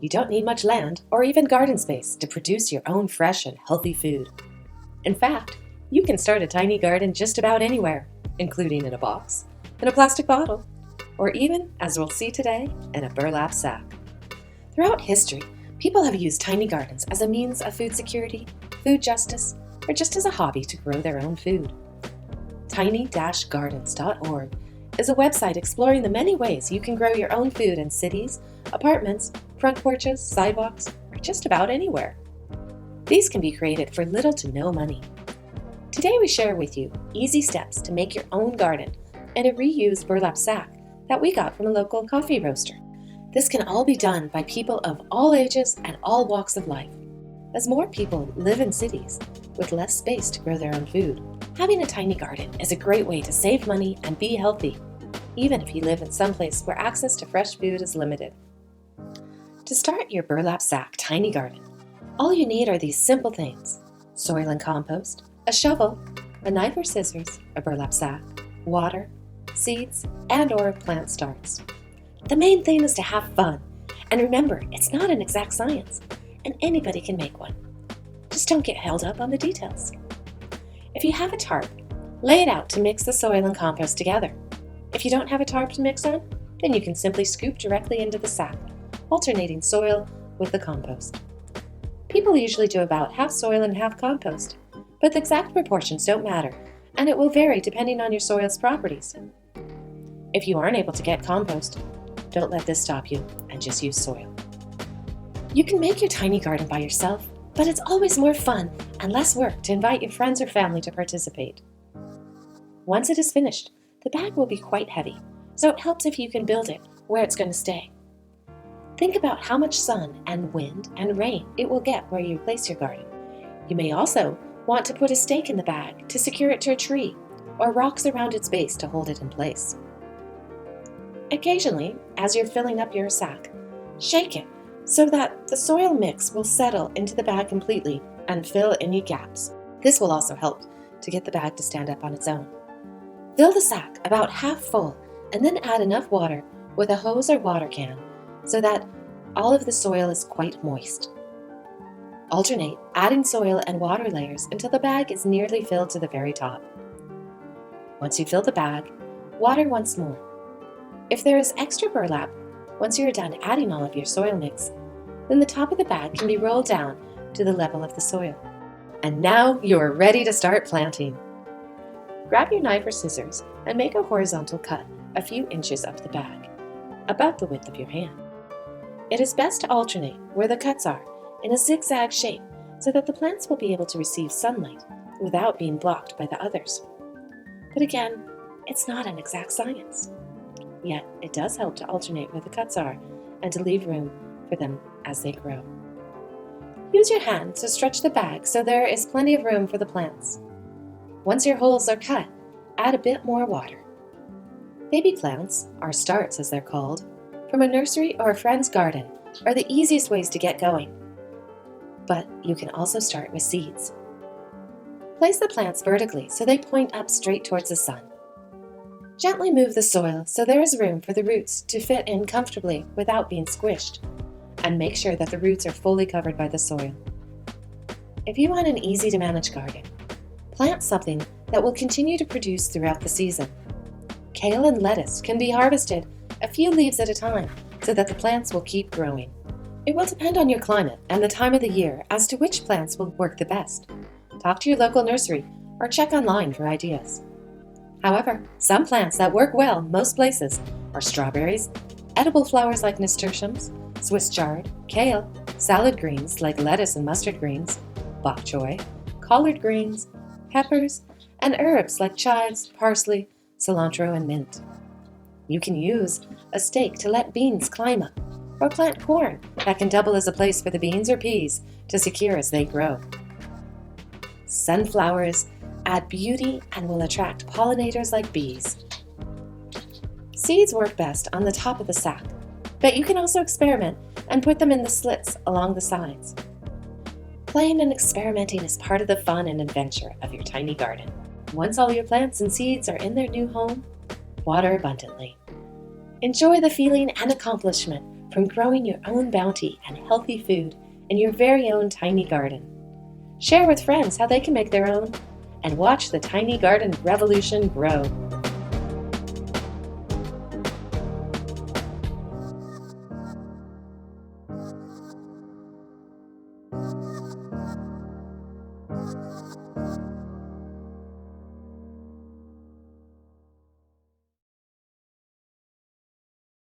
You don't need much land or even garden space to produce your own fresh and healthy food. In fact, you can start a tiny garden just about anywhere, including in a box, in a plastic bottle, or even, as we'll see today, in a burlap sack. Throughout history, people have used tiny gardens as a means of food security, food justice, or just as a hobby to grow their own food. Tiny-gardens.org is a website exploring the many ways you can grow your own food in cities, apartments, front porches, sidewalks, or just about anywhere. These can be created for little to no money. Today we share with you easy steps to make your own garden in a reused burlap sack that we got from a local coffee roaster. This can all be done by people of all ages and all walks of life. As more people live in cities with less space to grow their own food, having a tiny garden is a great way to save money and be healthy, even if you live in some place where access to fresh food is limited. To start your burlap sack tiny garden, all you need are these simple things: soil and compost, a shovel, a knife or scissors, a burlap sack, water, seeds, and/or plant starts. The main thing is to have fun, and remember, it's not an exact science, and anybody can make one. Just don't get held up on the details. If you have a tarp, lay it out to mix the soil and compost together. If you don't have a tarp to mix on, then you can simply scoop directly into the sack, alternating soil with the compost. People usually do about half soil and half compost, but the exact proportions don't matter, and it will vary depending on your soil's properties. If you aren't able to get compost, don't let this stop you and just use soil. You can make your tiny garden by yourself, but it's always more fun and less work to invite your friends or family to participate. Once it is finished, the bag will be quite heavy, so it helps if you can build it where it's going to stay. Think about how much sun and wind and rain it will get where you place your garden. You may also want to put a stake in the bag to secure it to a tree, or rocks around its base to hold it in place. Occasionally, as you're filling up your sack, shake it so that the soil mix will settle into the bag completely and fill any gaps. This will also help to get the bag to stand up on its own. Fill the sack about half full and then add enough water with a hose or water can so that all of the soil is quite moist. Alternate adding soil and water layers until the bag is nearly filled to the very top. Once you fill the bag, water once more. If there is extra burlap, once you are done adding all of your soil mix, then the top of the bag can be rolled down to the level of the soil. And now you are ready to start planting. Grab your knife or scissors and make a horizontal cut a few inches up the bag, about the width of your hand. It is best to alternate where the cuts are in a zigzag shape so that the plants will be able to receive sunlight without being blocked by the others. But again, it's not an exact science. Yet it does help to alternate where the cuts are and to leave room for them as they grow. Use your hand to stretch the bag so there is plenty of room for the plants. Once your holes are cut, add a bit more water. Baby plants, or starts as they're called, from a nursery or a friend's garden are the easiest ways to get going. But you can also start with seeds. Place the plants vertically so they point up straight towards the sun. Gently move the soil so there is room for the roots to fit in comfortably without being squished, and make sure that the roots are fully covered by the soil. If you want an easy-to-manage garden, plant something that will continue to produce throughout the season. Kale and lettuce can be harvested a few leaves at a time so that the plants will keep growing. It will depend on your climate and the time of the year as to which plants will work the best. Talk to your local nursery or check online for ideas. However, some plants that work well most places are strawberries, edible flowers like nasturtiums, Swiss chard, kale, salad greens like lettuce and mustard greens, bok choy, collard greens, peppers, and herbs like chives, parsley, cilantro, and mint. You can use a stake to let beans climb up, or plant corn that can double as a place for the beans or peas to secure as they grow. Sunflowers add beauty and will attract pollinators like bees. Seeds work best on the top of the sack, but you can also experiment and put them in the slits along the sides. Playing and experimenting is part of the fun and adventure of your tiny garden. Once all your plants and seeds are in their new home, water abundantly. Enjoy the feeling and accomplishment from growing your own bounty and healthy food in your very own tiny garden. Share with friends how they can make their own, and watch the tiny garden revolution grow.